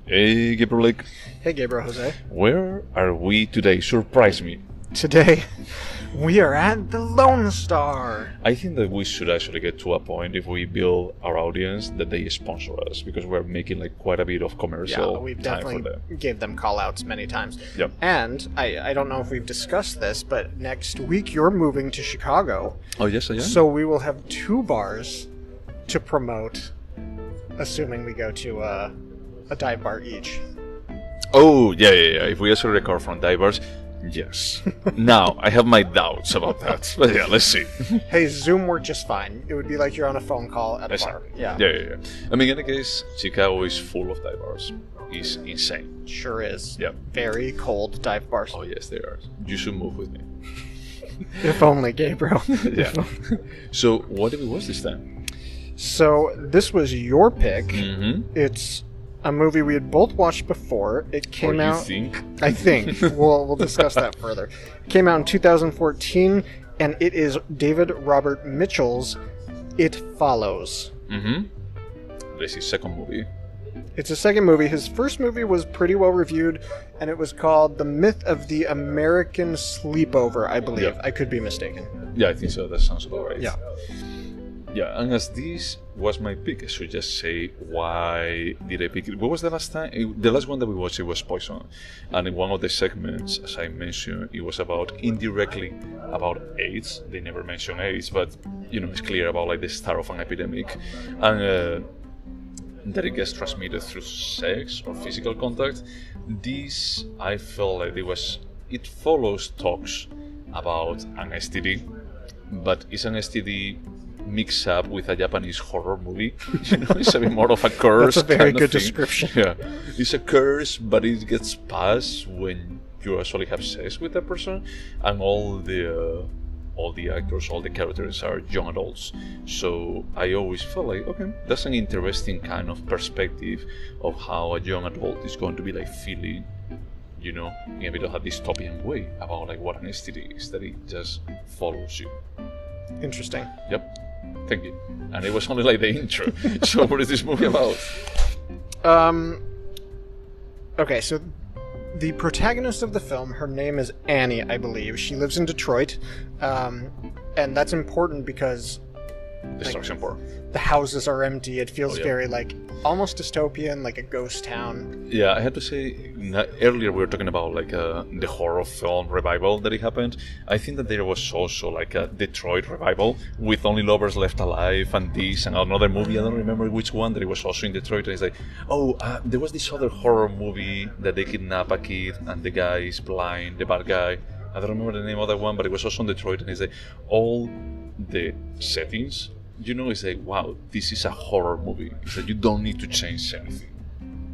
Hey, Gabriel, Hey, Gaybros, Jose. where are we today? Surprise me. Today, we are at the Lone Star. I think that we should actually get to a point if we build our audience that they sponsor us because we're making like quite a bit of commercial Yeah, we've time for definitely them. gave them call-outs many times. Yep. And I don't know if we've discussed this, but next week you're moving to Chicago. Oh, yes, I am. So we will have 2 bars to promote, assuming we go to a dive bar each. Oh, yeah. If we actually record from divers, yes. Now, I have my doubts about that. But yeah, let's see. Hey, Zoom worked just fine. It would be like you're on a phone call at a bar. Yeah. Yeah. I mean, in any case, Chicago is full of divers. It's insane. Sure is. Yeah. Very cold dive bars. Oh, yes, they are. You should move with me. If only, Gabriel. Yeah. So, what did we watch this time? So this was your pick. Mm-hmm. It's a movie we had both watched before. It came out. Think? I think we'll discuss that further. It came out in 2014, and it is David Robert Mitchell's "It Follows." Mm-hmm. This is second movie. It's a second movie. His first movie was pretty well reviewed, and it was called "The Myth of the American Sleepover," I believe. Yeah. I could be mistaken. Yeah, I think so. That sounds about right. Yeah. Yeah, and as this was my pick, I should just say why did I pick it? What was the last time? The last one that we watched, it was Poison. And in one of the segments, as I mentioned, it was about indirectly about AIDS. They never mention AIDS, but it's clear about like the start of an epidemic. And that it gets transmitted through sex or physical contact. This, I felt like it follows talks about an STD, but it's an STD mixed up with a Japanese horror movie. It's a bit more of a curse. That's a very kind of good thing. description. Yeah, it's a curse, but it gets passed when you actually have sex with a person, and all the actors, all the characters are young adults. So I always felt like, okay, that's an interesting kind of perspective of how a young adult is going to be like feeling, in a bit of a dystopian way about like what an STD is, that it just follows you. Interesting. Yep. Thank you. And it was only like the intro. So what is this movie about? Okay, so the protagonist of the film, her name is Annie, I believe. She lives in Detroit, and that's important because Destruction Porn. the houses are empty. It feels Oh, yeah. very like almost dystopian, like a ghost town. Yeah, I had to say, earlier we were talking about like the horror film revival that it happened. I think that there was also like a Detroit revival with Only Lovers Left Alive and this and another movie, I don't remember which one, that it was also in Detroit. And it's like, there was this other horror movie that they kidnap a kid and the guy is blind, the bad guy. I don't remember the name of that one, but it was also in Detroit, and it's like all the settings, it's like, wow, this is a horror movie. It's like you don't need to change anything.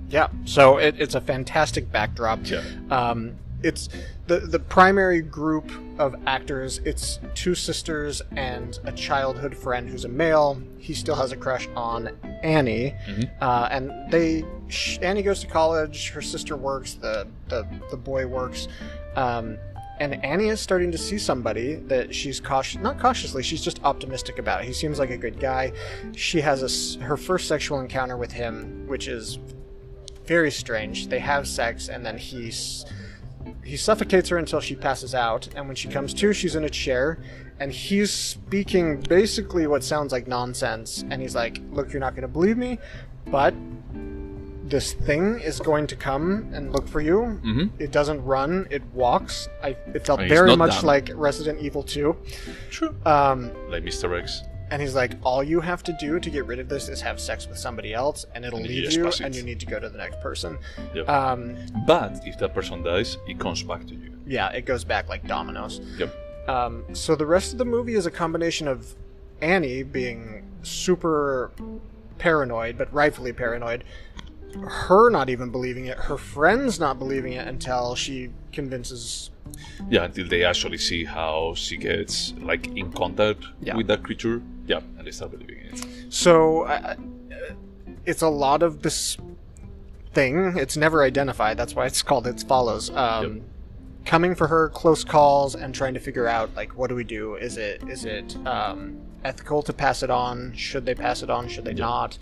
Yeah, so it's a fantastic backdrop. Yeah. It's the primary group of actors. It's 2 sisters and a childhood friend who's a male. He still has a crush on Annie, and Annie goes to college. Her sister works. The boy works. And Annie is starting to see somebody that she's not cautiously, she's just optimistic about. He seems like a good guy. She has her first sexual encounter with him, which is very strange. They have sex, and then he suffocates her until she passes out. And when she comes to, she's in a chair, and he's speaking basically what sounds like nonsense. And he's like, "Look, you're not going to believe me, but this thing is going to come and look for you." Mm-hmm. It doesn't run, it walks. It felt And he's very not much dumb. like Resident Evil 2. True. Like Mr. X. And he's like, all you have to do to get rid of this is have sex with somebody else, and it'll And you leave just you, pass it. and you need to go to the next person. Yep. But if that person dies, it comes back to you. yeah, it goes back like dominoes. Yep. So the rest of the movie is a combination of Annie being super paranoid, but rightfully paranoid, her not even believing it, her friends not believing it until she convinces. Yeah, until they actually see how she gets like in contact with that creature. Yeah, and they start believing in it. So it's a lot of this thing. It's never identified. That's why it's called It Follows. Coming for her, close calls, and trying to figure out like, what do we do? Is it ethical to pass it on? Should they pass it on? Should they not?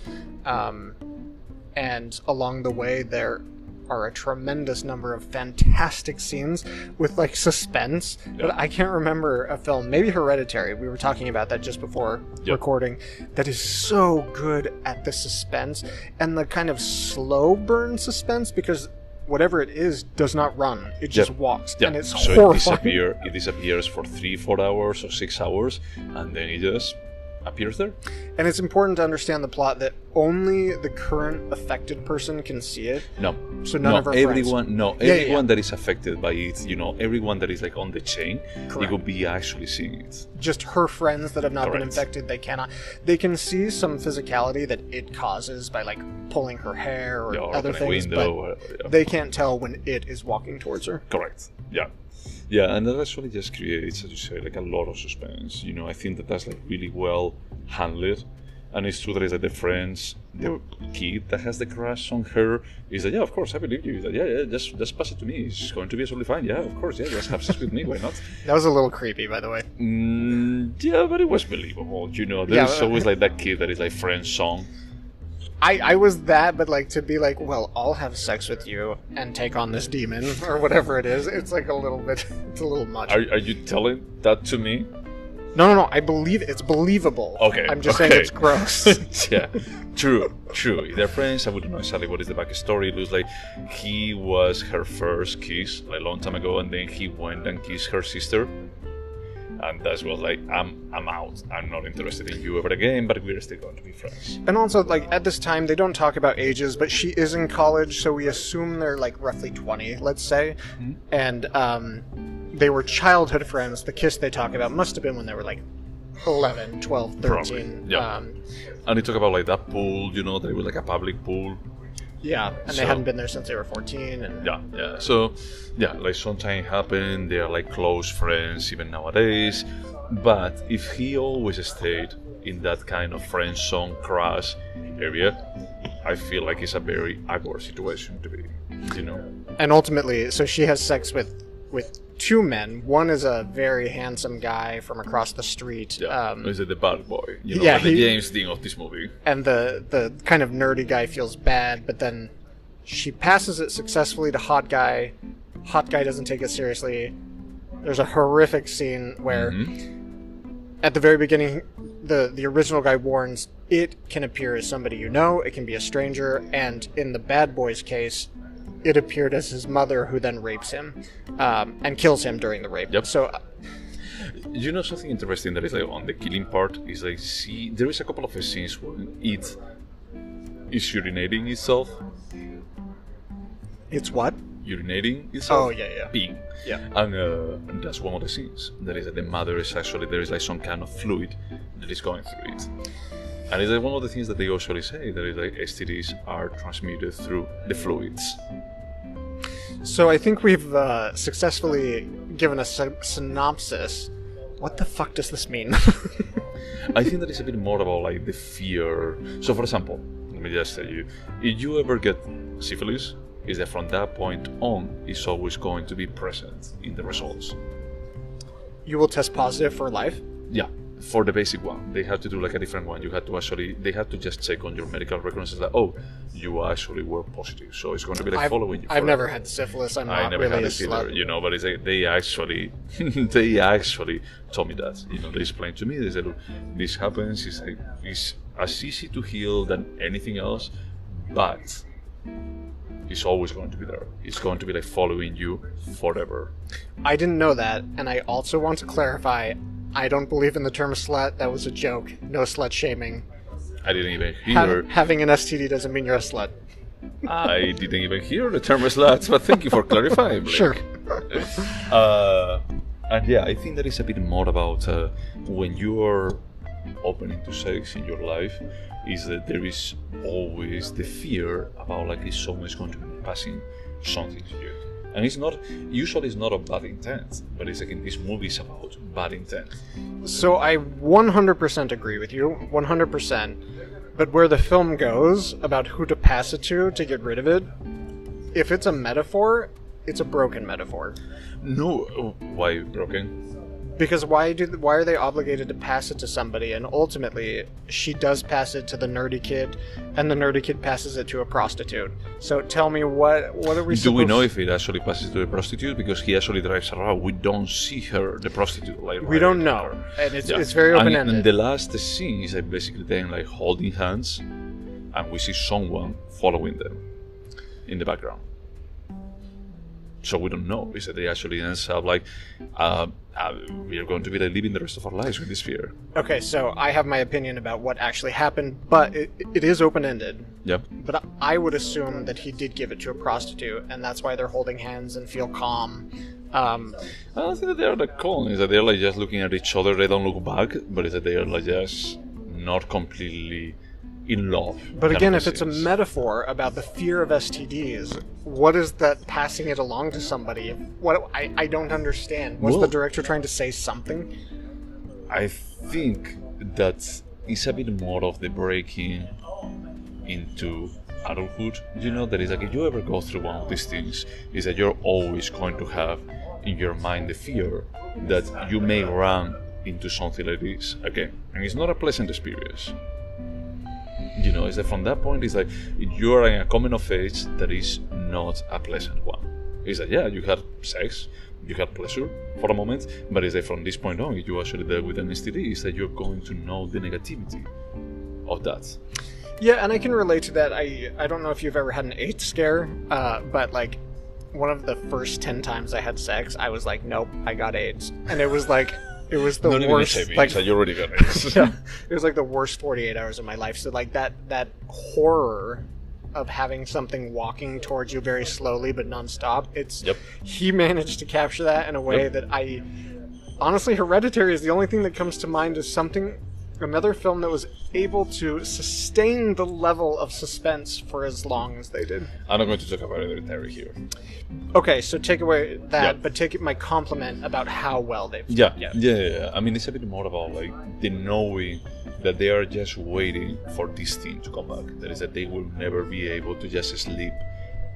and along the way there are a tremendous number of fantastic scenes with like suspense. But I can't remember a film, maybe Hereditary, we were talking about that just before recording, that is so good at the suspense and the kind of slow burn suspense, because whatever it is does not run, it just walks, and it's so horrifying. it disappears for 3-4 hours or 6 hours, and then it just appears there. And it's important to understand the plot that only the current affected person can see it. No. So none of our everyone, friends. no, everyone that is affected by it, you know, everyone that is like on the chain, Correct. it will be actually seeing it. Just her friends that have not been Correct. infected, they cannot. They can see some physicality that it causes by like pulling her hair or Or other open a things, window, but they can't tell when it is walking towards her. Correct. Yeah. Yeah, and that actually just creates, as you say, like a lot of suspense. You know, I think that that's like really well handled. And it's true that it's like the friends, the kid that has the crush on her is like, yeah, of course, I believe you. He's like, yeah, just pass it to me. It's going to be absolutely fine. Yeah, of course, yeah, just have sex with me. Why not? That was a little creepy, by the way. Yeah, but it was believable. You know, there's always like that kid that is like friend song. I was that, but like to be like, well, I'll have sex with you and take on this demon or whatever it is. It's like a little bit, it's a little much. Are you telling that to me? No. I believe it's believable. Okay. I'm just saying it's gross. Yeah, true. They're friends. I wouldn't know exactly what is the backstory. It looks like he was her first kiss like a long time ago, and then he went and kissed her sister. And that was like, I'm out. I'm not interested in you ever again, but we're still going to be friends. And also, like, at this time, they don't talk about ages, but she is in college, so we assume they're, like, roughly 20, let's say. Mm-hmm. And they were childhood friends. The kiss they talk about must have been when they were, like, 11, 12, 13. Probably. Yeah. And they talk about, like, that pool, you know, that it was, like, a public pool. Yeah, and they hadn't been there since they were 14. And Yeah. So, yeah, like sometimes happen. They are like close friends even nowadays. But if he always stayed in that kind of friend zone crush area, I feel like it's a very awkward situation to be, you know. And ultimately, so she has sex with two men. One is a very handsome guy from across the street. Yeah, is it the bad boy? You know, yeah, the James Dean of this movie. And the kind of nerdy guy feels bad, but then she passes it successfully to Hot Guy. Hot Guy doesn't take it seriously. There's a horrific scene where, at the very beginning, the original guy warns it can appear as somebody you know, it can be a stranger, and in the bad boy's case, it appeared as his mother, who then rapes him and kills him during the rape. Yep. So, you know, something interesting that is like on the killing part is like, there is a couple of scenes when it is urinating itself. It's what? Urinating itself. Oh yeah. Peeing. Yeah. And that's one of the scenes. That is that the mother is actually, there is like some kind of fluid that is going through it. And it's like one of the things that they usually say, that is like STDs are transmitted through the fluids. So I think we've successfully given a synopsis. What the fuck does this mean? I think that it's a bit more about like the fear. So for example, let me just tell you, if you ever get syphilis, is that from that point on, it's always going to be present in the results. You will test positive for life? Yeah. For the basic one, they have to do like a different one. They have to just check on your medical records. It's like, oh, you actually were positive, so it's going to be like following you. I've never had syphilis. I'm not really a slut. Either, you know. But it's like they actually told me that. You know, they explained to me. They said, look, this happens. It's as easy to heal than anything else, but it's always going to be there. It's going to be like following you forever. I didn't know that, and I also want to clarify. I don't believe in the term slut. That was a joke. No slut shaming. I didn't even hear. Having an STD doesn't mean you're a slut. I didn't even hear the term slut, but thank you for clarifying, Blake. Sure. And yeah, I think that is a bit more about when you are opening to sex in your life, is that there is always the fear about like if someone is going to be passing something to you. And usually it's not a bad intent, but it's like in this movie it's about bad intent. So I 100% agree with you, 100%. But where the film goes about who to pass it to get rid of it, if it's a metaphor, it's a broken metaphor. No, why broken? Because why are they obligated to pass it to somebody? And ultimately, she does pass it to the nerdy kid, and the nerdy kid passes it to a prostitute. So tell me, what are we? Do we know if it actually passes to a prostitute? Because he actually drives her around. We don't see her, the prostitute. Like we don't know, and it's very open ended. And the last scene is like basically them like holding hands, and we see someone following them in the background. So we don't know. Is that they actually ends up like we are going to be like living the rest of our lives with this fear. Okay, so I have my opinion about what actually happened, but it is open-ended. Yep. But I would assume that he did give it to a prostitute, and that's why they're holding hands and feel calm. I don't think that they are like calm. Is that they're like just looking at each other. They don't look back, but is that they are like just not completely in love. But again, if it's a metaphor about the fear of STDs, what is that passing it along to somebody? What I don't understand. Was the director trying to say something? I think that it's a bit more of the breaking into adulthood. You know, that is like if you ever go through one of these things, is that you're always going to have in your mind the fear that you may run into something like this again. And it's not a pleasant experience. You know, is that from that point, it's like you're in a coming of age that is not a pleasant one. It's like, yeah, you had sex, you had pleasure for a moment, but it's like from this point on, if you actually deal with an STD, it's that you're going to know the negativity of that. Yeah, and I can relate to that. I don't know if you've ever had an AIDS scare, but like one of the first 10 times I had sex, I was like, nope, I got AIDS. And it was like... It was the not worst. Even HIV, like so you already got it. Yeah, it was like the worst 48 hours of my life. So like that horror of having something walking towards you very slowly but nonstop. He managed to capture that in a way that I honestly, Hereditary is the only thing that comes to mind as another film that was able to sustain the level of suspense for as long as they did. I'm not going to talk about Hereditary here. Okay, so take away that, but take my compliment about how well they've done. Yeah. I mean, it's a bit more about like the knowing that they are just waiting for this thing to come back. That is that they will never be able to just sleep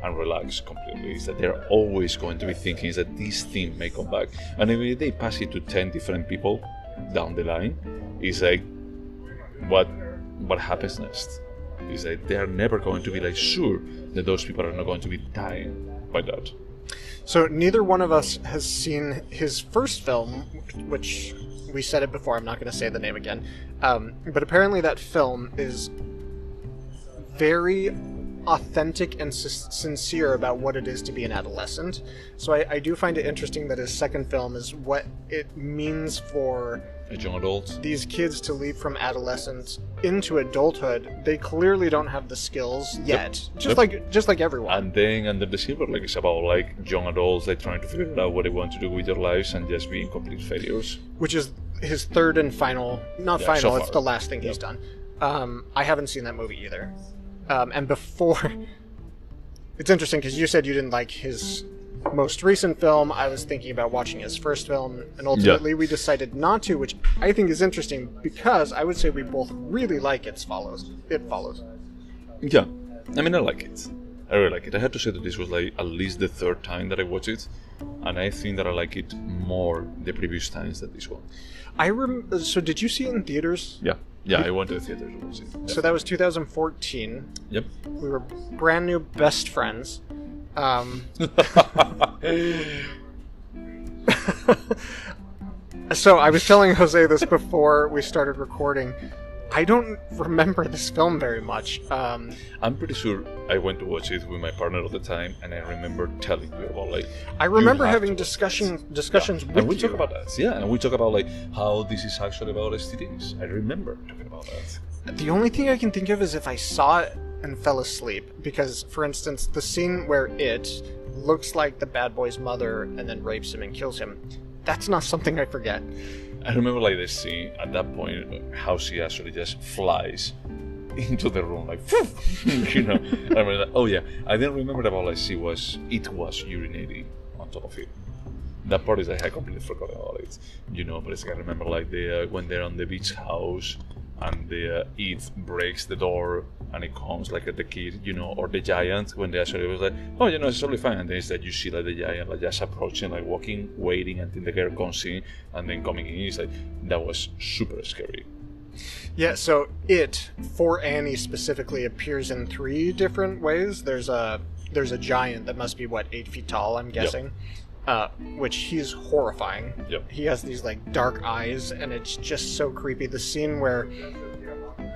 and relax completely. Is that they're always going to be thinking is that this thing may come back. And if they pass it to 10 different people down the line, it's like what happens next? Is that they are never going to be like sure that those people are not going to be dying by that. So neither one of us has seen his first film, which we said it before, I'm not going to say the name again, but apparently that film is very authentic and sincere about what it is to be an adolescent. So I do find it interesting that his second film is what it means for a young adult, these kids to leap from adolescence into adulthood. They clearly don't have the skills yet, just like everyone. And then Under the Silver Lake is about like young adults like trying to figure out what they want to do with their lives and just being complete failures. Which is his third and final, so it's the last thing he's done. I haven't seen that movie either. And before, it's interesting because you said you didn't like his most recent film. I was thinking about watching his first film, and ultimately we decided not to, which I think is interesting because I would say we both really like It Follows. Yeah, I mean, I like it. I really like it. I have to say that this was like at least the third time that I watched it, and I think that I like it more the previous times than this one. So did you see it in theaters? Yeah, I went to the theater to watch it. Yeah. So that was 2014. Yep. We were brand new best friends. So I was telling Jose this before we started recording. I don't remember this film very much. I'm pretty sure I went to watch it with my partner at the time, and I remember telling you about like. I remember having discussions with and we you. talk about that. Yeah, and we talk about like how this is actually about STDs. I remember talking about that. The only thing I can think of is if I saw it and fell asleep, because, for instance, the scene where it looks like the bad boy's mother and then rapes him and kills him, that's not something I forget. I remember like the scene at that point, how she actually just flies into the room like, you know. I remember that. Oh yeah, I didn't remember about like it was urinating on top of it. That part is like I completely forgot about it, you know. But it's like I remember like when they're on the beach house and the it breaks the door, and it comes like the kid, or the giant, when they actually was like, oh, it's totally fine, and then it's that you see like the giant like just approaching, like walking, waiting until the girl comes in, and then coming in. It's like, that was super scary. Yeah, so it, for Annie specifically, appears in 3 different ways. There's a giant that must be, 8 feet tall, I'm guessing. Yep. Which he's horrifying. Yep. He has these like dark eyes, and it's just so creepy. The scene where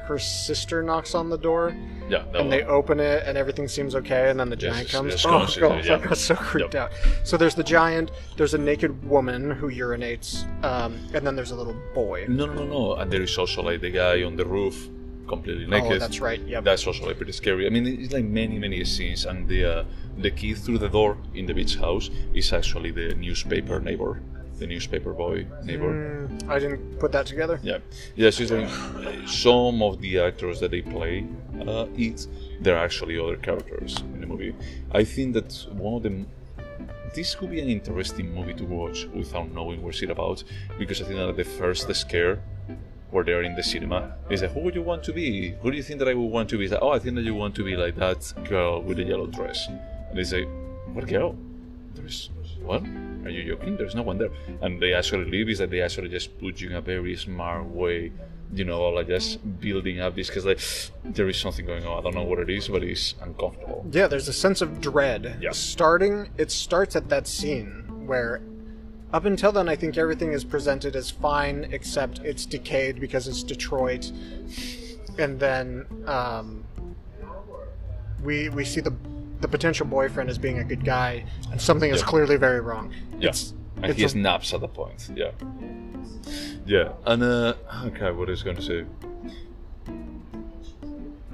her sister knocks on the door, and they open it, and everything seems okay, and then the giant comes. I got so creeped out. So there's the giant, there's a naked woman who urinates, and then there's a little boy. No. And there is also like the guy on the roof, completely naked. Oh, that's right. Yep. That's also like pretty scary. I mean, it's like many scenes, and the key through the door in the beach house is actually the newspaper neighbor, the newspaper boy neighbor. I didn't put that together. Yeah. So it's like some of the actors that they play they're actually other characters in the movie. I think that one of them. This could be an interesting movie to watch without knowing what's it about, because I think that the first scare where they're in the cinema is like, who would you want to be? Who do you think that I would want to be? It's like, oh, I think that you want to be like that girl with the yellow dress. And they say, what girl? There's what? Are you joking? There's no one there. And they actually leave. Is that they actually just put you in a very smart way, like just building up this, because like there is something going on. I don't know what it is, but it's uncomfortable. Yeah, there's a sense of dread. Yeah. It starts at that scene where, up until then, I think everything is presented as fine, except it's decayed because it's Detroit. And then we see the potential boyfriend as being a good guy, and something is clearly very wrong. Yes, and he snaps at the point. Yeah. And okay, what I was going to say.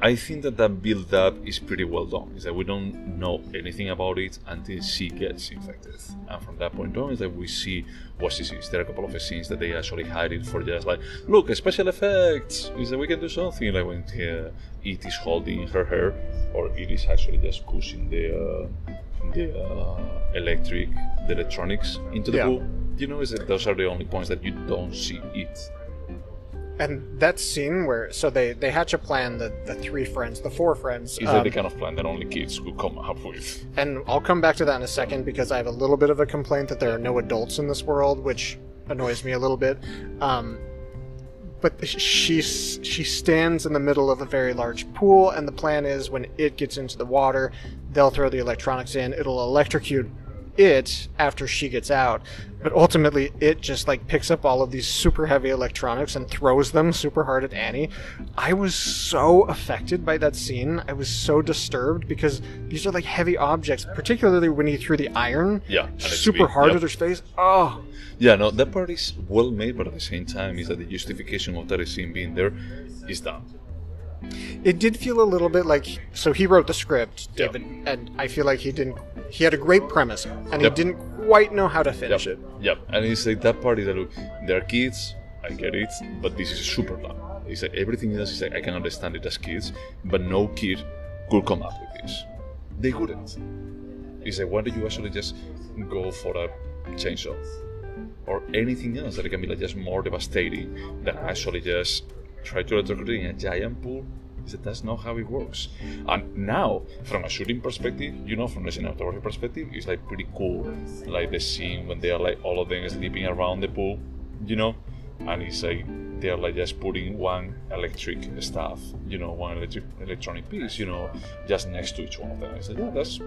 I think that build-up is pretty well done. Is that we don't know anything about it until she gets infected, and from that point on, is that we see what she sees. There are a couple of scenes that they actually hide it for just like, look, special effects. Is that we can do something, like when it is holding her hair, or it is actually just pushing the electronics into the pool. Is that those are the only points that you don't see it. And that scene where, so they hatch a plan, the 4 friends. Is that the kind of plan that only kids could come up with? And I'll come back to that in a second, because I have a little bit of a complaint that there are no adults in this world, which annoys me a little bit. But she stands in the middle of a very large pool, and the plan is when it gets into the water, they'll throw the electronics in, it'll electrocute it after she gets out, but ultimately it just like picks up all of these super heavy electronics and throws them super hard at Annie. I was so affected by that scene. I was so disturbed, because these are like heavy objects, particularly when he threw the iron super hard at her face. Oh yeah, no, that part is well made, but at the same time is that the justification of that scene being there is dumb. It did feel a little bit like, so he wrote the script, David, and I feel like he had a great premise, and he didn't quite know how to finish it. Yep, and it's like that part is that, look, they're kids, I get it, but this is super dumb. It's like everything else is like, I can understand it as kids, but no kid could come up with this. They couldn't. It's like, why did you actually just go for a chainsaw? Or anything else that can be like just more devastating than actually just try to electrocute in a giant pool? Is that that's not how it works. And now, from a shooting perspective, from the cinematography perspective, it's like pretty cool. Like the scene when they are like all of them sleeping around the pool, and it's like they're like just putting one electric stuff, one electronic piece, just next to each one of them. It's like, yeah, that's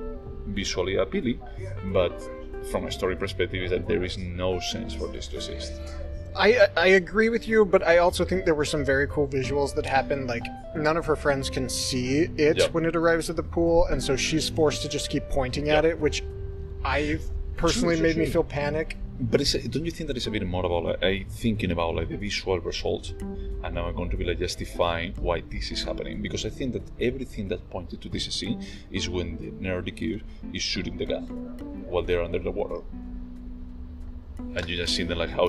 visually appealing, but from a story perspective, is that there is no sense for this to exist. I agree with you, but I also think there were some very cool visuals that happened. Like, none of her friends can see it when it arrives at the pool, and so she's forced to just keep pointing at it, which I personally made me feel panic. But don't you think that it's a bit more about thinking about like the visual result, and now I'm going to be like justifying why this is happening? Because I think that everything that pointed to this scene is when the nerdy kid is shooting the gun while they're under the water. And you just see them like how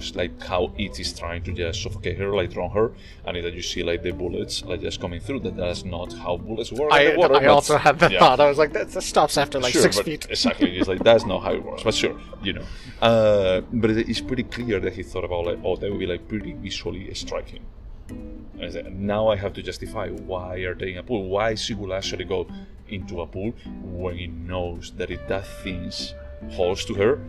it is trying to just suffocate her, like drown her, and then you see like the bullets like just coming through. That's not how bullets work. I also had that thought. I was like, that stops after like 6 feet. Exactly, it's like that's not how it works. But sure, But it's pretty clear that he thought about like, oh, that would be like pretty visually striking. And now I have to justify why are they in a pool, why she will actually go into a pool when he knows that if that thing's holds to her,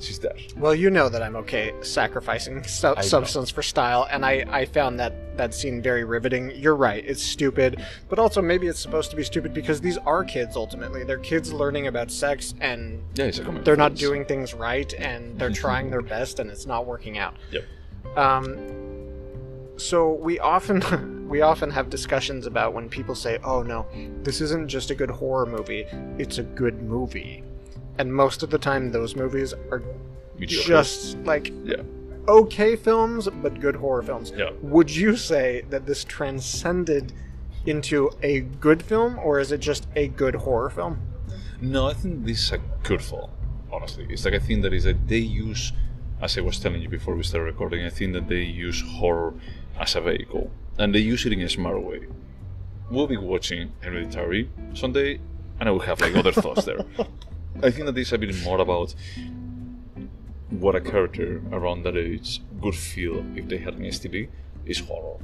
she's dead. Well, you know that I'm okay sacrificing substance for style, and I found that scene very riveting. You're right, it's stupid, but also maybe it's supposed to be stupid because these are kids ultimately. They're kids learning about sex, and they're not doing things right, and they're trying their best, and it's not working out. Yep. So we often have discussions about when people say, "Oh no, this isn't just a good horror movie; it's a good movie." And most of the time, those movies are just like okay films, but good horror films. Yeah. Would you say that this transcended into a good film, or is it just a good horror film? No, I think this is a good film, honestly. It's like, I think that is that they use, as I was telling you before we started recording, I think that they use horror as a vehicle, and they use it in a smart way. We'll be watching Hereditary Sunday, and I will have like other thoughts there. I think that this is a bit more about what a character around that age would feel if they had an STD is horror.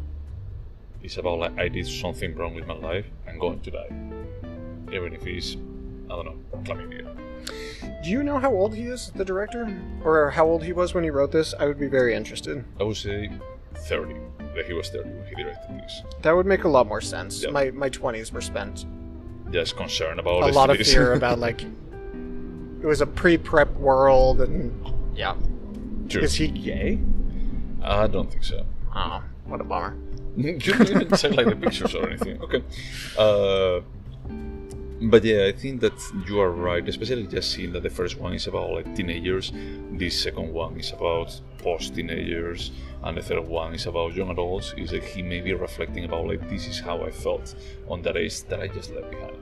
It's about like, I did something wrong with my life, I'm going to die. Even if it's, I don't know, chlamydia. Do you know how old he is, the director? Or how old he was when he wrote this? I would be very interested. I would say 30. That he was 30 when he directed this. That would make a lot more sense. Yep. My 20s were spent just concerned about a lot of fear about like it was a pre-prep world, and yeah. True. Is he gay? I don't think so. Oh, what a bummer. You didn't say like the pictures or anything. Okay. But yeah, I think that you are right, especially just seeing that the first one is about like teenagers, this second one is about post-teenagers, and the third one is about young adults. Is like he may be reflecting about like, this is how I felt on that age that I just left behind.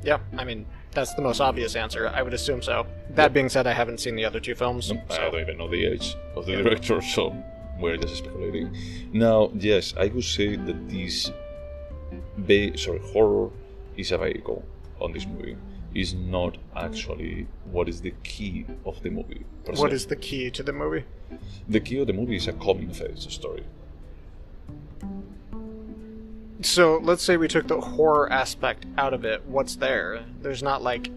Yeah, I mean, that's the most obvious answer. I would assume so. That being said, I haven't seen the other two films. No, I don't even know the age of the director, so we're just speculating. Now, yes, I would say that this horror is a vehicle on this movie. Is not actually what is the key of the movie. What is the key to the movie? The key of the movie is a coming-of-age story. So let's say we took the horror aspect out of it. What's there? There's not like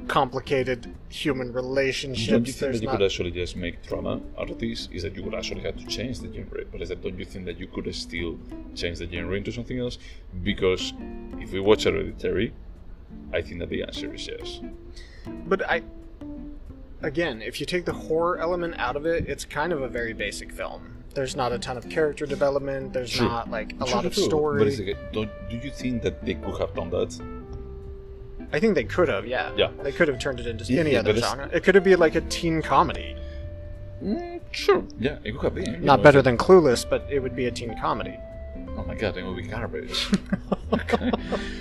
complicated human relationships. Don't you think that you could actually just make drama out of this? Is that you would actually have to change the genre? But is that, don't you think that you could still change the genre into something else? Because if we watch Hereditary, I think that the answer is yes. But again, if you take the horror element out of it, it's kind of a very basic film. There's not a ton of character development. There's not like a lot of story. But do you think that they could have done that? I think they could have, yeah. They could have turned it into any other genre. It could have been like a teen comedy. Sure, yeah, it could have been. Not better than Clueless, but it would be a teen comedy. Oh my god, it would be garbage. Okay.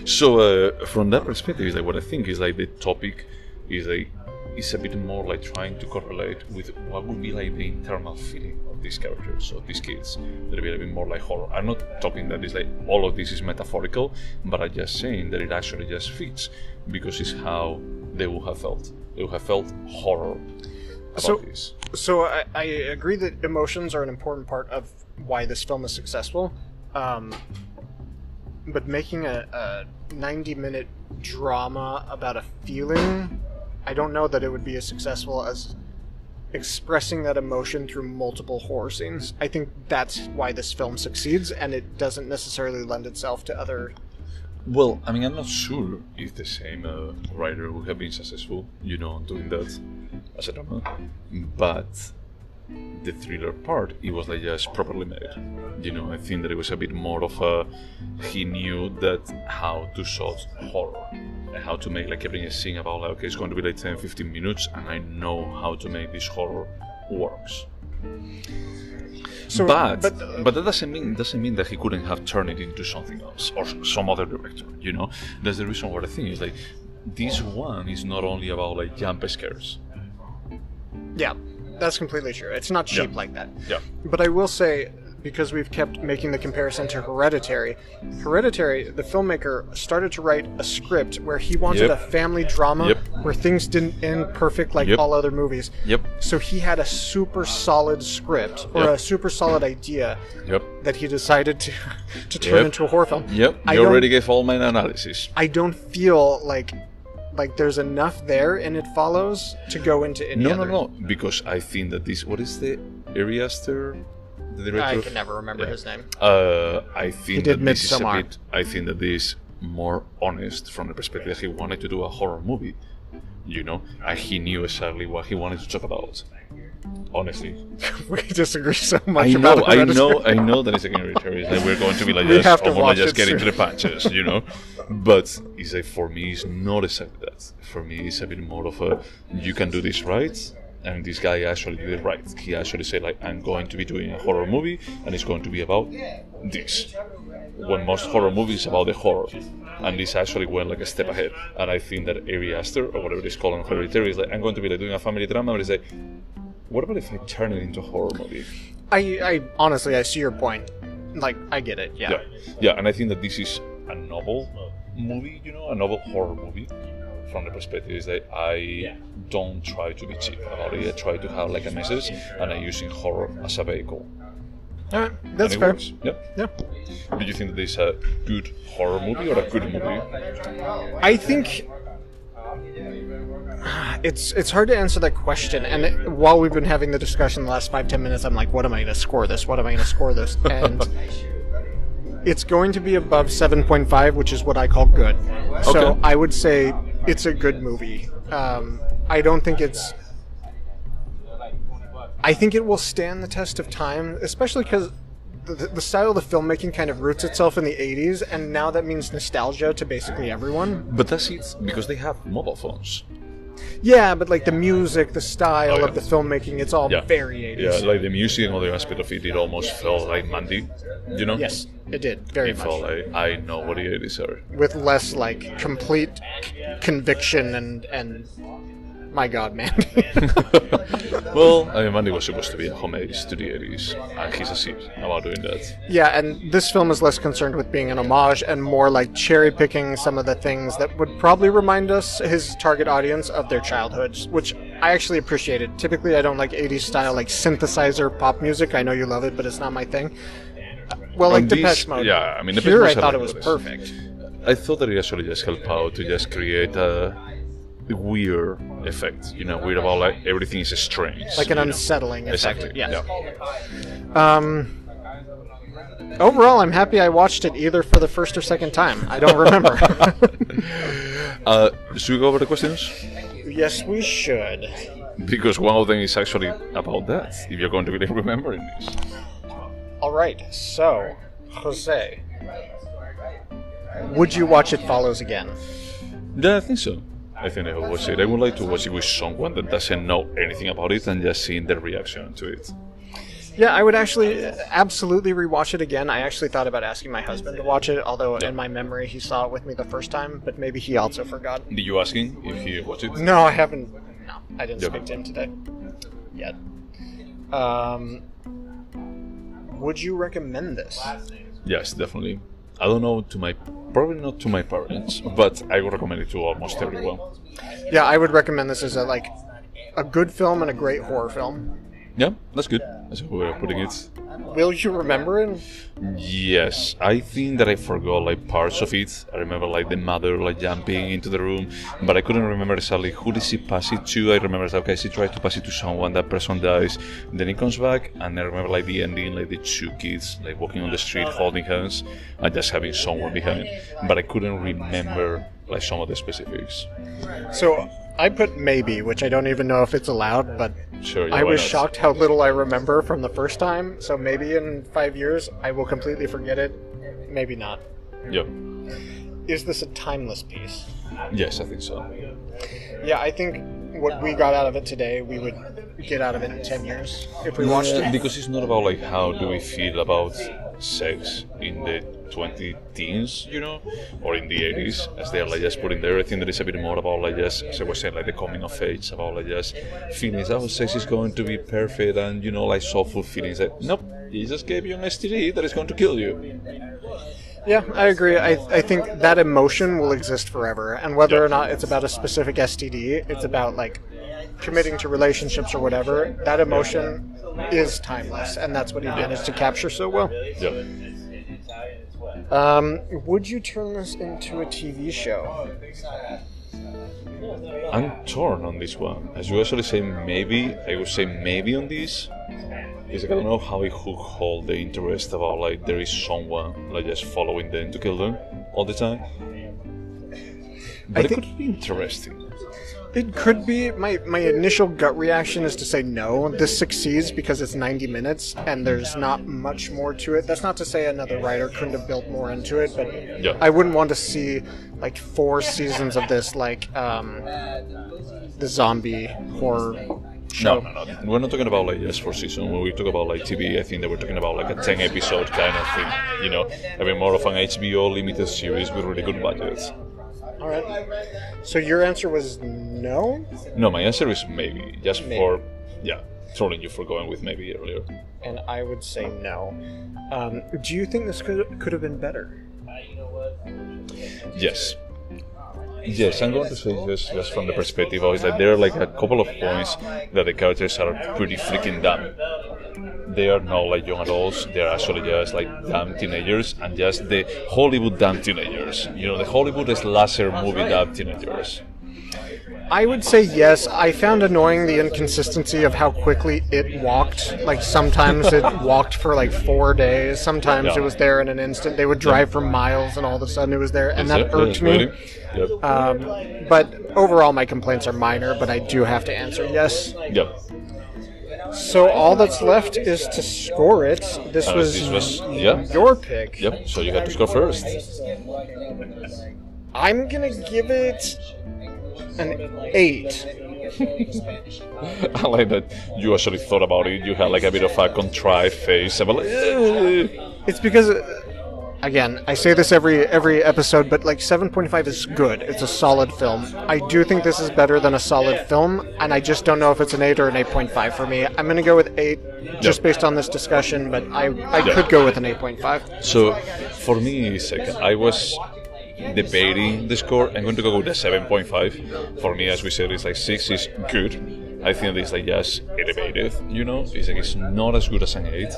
So from that perspective, is like what I think is like the topic is like it's a bit more like trying to correlate with what would be like the internal feeling of these characters, of these kids. That'll be a bit more like horror. I'm not talking that it's like all of this is metaphorical, but I'm just saying that it actually just fits because it's how they would have felt. They would have felt horror about this. So I agree that emotions are an important part of why this film is successful. But making a 90-minute drama about a feeling, I don't know that it would be as successful as expressing that emotion through multiple horror scenes. I think that's why this film succeeds, and it doesn't necessarily lend itself to other... Well, I mean, I'm not sure if the same writer would have been successful, doing that as a drama, but the thriller part, it was like just properly made. I think that it was a bit more of he knew that how to shoot horror and how to make like everything a scene about like, okay, it's going to be like 10-15 minutes and I know how to make this horror works. So, but that doesn't mean that he couldn't have turned it into something else or some other director. That's the reason why I think is like this one is not only about like jump scares. Yeah. That's completely true. It's not cheap like that. Yeah. But I will say, because we've kept making the comparison to Hereditary, the filmmaker started to write a script where he wanted a family drama where things didn't end perfect like all other movies. Yep. So he had a super solid script or a super solid idea that he decided to turn into a horror film. Yep. You already gave all my analysis. I don't feel like there's enough there and It Follows to go into any other. No, because I think that this, what is the Ari Aster, the director? I can never remember his name. I think he did this is a Midsommar. bit, I think that this is more honest from the perspective that he wanted to do a horror movie, you know, and he knew exactly what he wanted to talk about. Honestly, we disagree so much. I know that it's a Hereditary. Like we're going to be like just get into the punches, you know. But it's like, for me, it's not exactly that. For me, it's a bit more of a, you can do this right, and this guy actually did it right. He actually said like, I'm going to be doing a horror movie, and it's going to be about this. When most horror movies about the horror, and this actually went like a step ahead. And I think that Ari Aster, or whatever it is called in Hereditary, is like, I'm going to be like doing a family drama, but it's like, what about if I turn it into a horror movie? I honestly, I see your point. Like, I get it, yeah, and I think that this is a novel movie, you know, a novel horror movie. From the perspective is that I don't try to be cheap about it. I try to have like a message, and I'm using horror as a vehicle. All right, that's fair. Works. Yeah. Do you think that this is a good horror movie or a good movie? I think it's hard to answer that question. And while we've been having the discussion the last 5-10 minutes, I'm like, what am I going to score this? What am I going to score this? And it's going to be above 7.5, which is what I call good. So I would say it's a good movie. I don't think it's... I think it will stand the test of time, especially because the style of the filmmaking kind of roots itself in the 80s, and now that means nostalgia to basically everyone. But that's it, because they have mobile phones. Yeah, but like the music, the style of the filmmaking, it's all very 80s. Yeah, like the music and other aspect of it, it almost felt like Mandy, you know? Yes, it did, very much. It felt like, I know what the 80s are. With less like complete conviction and my God, Mandy. Well, I mean, Mandy was supposed to be a homage to the 80s, and he's a seed about doing that. Yeah, and this film is less concerned with being an homage and more like cherry-picking some of the things that would probably remind us, his target audience, of their childhoods, which I actually appreciated. Typically, I don't like 80s style, like synthesizer pop music. I know you love it, but it's not my thing. Well, like Depeche Mode. Yeah, I mean, Depeche Here Mode I thought it was perfect. I thought that it actually just helped out to just create a weird effect, you know, weird about like everything is strange, like an unsettling effect. Exactly. Yes. Overall, I'm happy I watched it either for the first or second time. I don't remember. Should we go over the questions? Yes, we should. Because one of them is actually about that, if you're going to be remembering this. All right, so, Jose, would you watch It Follows again? Yeah, I think so. I think I would watch it. I would like to watch it with someone that doesn't know anything about it and just seeing their reaction to it. Yeah, I would actually absolutely rewatch it again. I actually thought about asking my husband to watch it, although in my memory he saw it with me the first time, but maybe he also forgot. Did you ask him if he watched it? No, I haven't. No, I didn't speak to him today. Yet. Would you recommend this? Yes, definitely. I don't know probably not to my parents, but I would recommend it to almost everyone. Yeah, I would recommend this as a good film and a great horror film. Yeah, that's good. That's how we're putting it. Will you remember it? Yes, I think that I forgot like parts of it. I remember like the mother like jumping into the room, but I couldn't remember exactly who did she pass it to. I remember that, okay, she tried to pass it to someone, that person dies, then it comes back, and I remember like the ending, like the two kids like walking on the street holding hands and just having someone behind. But I couldn't remember like some of the specifics. So I put maybe, which I don't even know if it's allowed, but sure, yeah, I was shocked how little I remember from the first time, so maybe in 5 years I will completely forget it. Maybe not. Yep. Is this a timeless piece? Yes, I think so. Yeah, I think what we got out of it today, we would get out of it in 10 years if we watched it. Because it's not about like how do we feel about sex in the 20-teens, you know, or in the 80s, as they are like just putting there. I think that it's a bit more about like just, as I was saying, like the coming of age, about like just feelings. Oh, sex is going to be perfect and, you know, like soulful feelings. Like, nope, he just gave you an STD that is going to kill you. Yeah, I agree. I think that emotion will exist forever, and whether or not it's about a specific STD, it's about like committing to relationships or whatever. That emotion is timeless, and that's what he managed to capture so well. Yeah. Would you turn this into a TV show? I'm torn on this one. As you actually say maybe, I would say maybe on this. It's like I don't know how it could hold the interest about like there is someone like just following them to kill them all the time. But it could be interesting. It could be. My initial gut reaction is to say no. This succeeds because it's 90 minutes and there's not much more to it. That's not to say another writer couldn't have built more into it, but I wouldn't want to see like 4 seasons of this like the zombie horror show. No. We're not talking about like just 4 seasons. When we talk about like TV, I think that we're talking about like a 10 episode kind of thing. You know, having more of an HBO limited series with really good budgets. All right. So your answer was no? No, my answer is maybe. Just maybe. For, trolling you for going with maybe earlier. And I would say no. Do you think this could have been better? Yes. Yes, I'm going to say just from the perspective of is that there are like a couple of points that the characters are pretty freaking dumb. They are not like young adults, they are actually just like dumb teenagers, and just the Hollywood dumb teenagers. You know, the Hollywood slasher movie dumb teenagers. I would say yes. I found annoying the inconsistency of how quickly it walked. Like sometimes it walked for like 4 days, sometimes it was there in an instant. They would drive for miles and all of a sudden it was there, and that irked me. Yep. But overall my complaints are minor, but I do have to answer yes. Yep. So all that's left is to score it. This was your pick. Yep, so you had to score first. I'm going to give it an 8. I like that you actually thought about it. You had like a bit of a contrived face. About like, It's because, again, I say this every episode, but like 7.5 is good. It's a solid film. I do think this is better than a solid film, and I just don't know if it's an 8 or an 8.5 for me. I'm going to go with 8 just based on this discussion, but I could go with an 8.5. So for me, second, I was debating the score. I'm going to go with a 7.5. For me, as we said, it's like 6 is good. I think it's like just elevated, you know? It's like it's not as good as an 8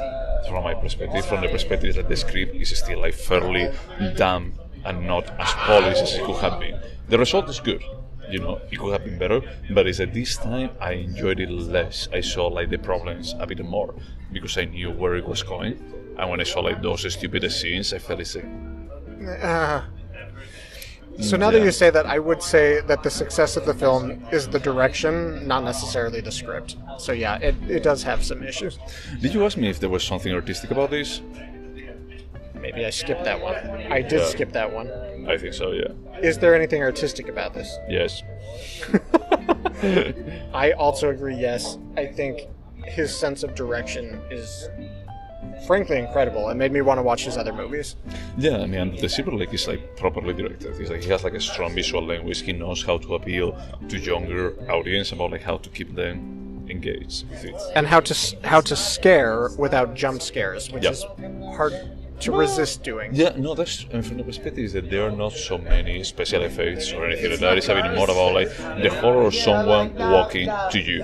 from my perspective. From the perspective that the script is still like fairly dumb and not as polished as it could have been. The result is good, you know, it could have been better, but it's that this time I enjoyed it less. I saw like the problems a bit more because I knew where it was going, and when I saw like those stupid scenes, I felt it's like... So now that you say that, I would say that the success of the film is the direction, not necessarily the script. So yeah, it does have some issues. Did you ask me if there was something artistic about this? Maybe I skipped that one. I did skip that one. I think so, yeah. Is there anything artistic about this? Yes. I also agree, yes. I think his sense of direction is frankly incredible. It made me want to watch his other movies. Yeah, I mean, the Silver Lake is like properly directed. It's like he has like a strong visual language. He knows how to appeal to younger audience about like how to keep them engaged with it, and how to scare without jump scares, which is hard to resist doing. Yeah, no, that's from the perspective is that there are not so many special effects or anything like that. It's a bit more about like the horror of someone walking to you.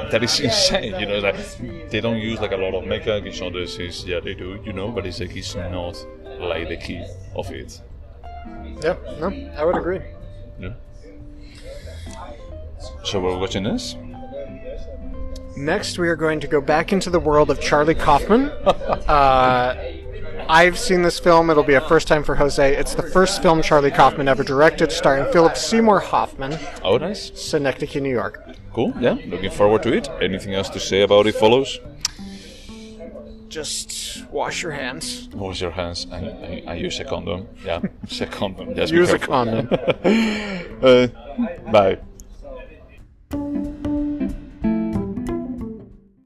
That is insane, you know. Like they don't use like a lot of makeup. It's not this is they do, you know, but it's like it's not like the key of it. Yeah, no, I would agree. Yeah. So we're watching this. Next, we are going to go back into the world of Charlie Kaufman. I've seen this film. It'll be a first time for Jose. It's the first film Charlie Kaufman ever directed, starring Philip Seymour Hoffman. Oh, nice. Synecdoche, New York. Cool, yeah. Looking forward to it. Anything else to say about it follows? Just wash your hands. Wash your hands and use a condom. Yeah, use a condom. Just use a condom. Bye.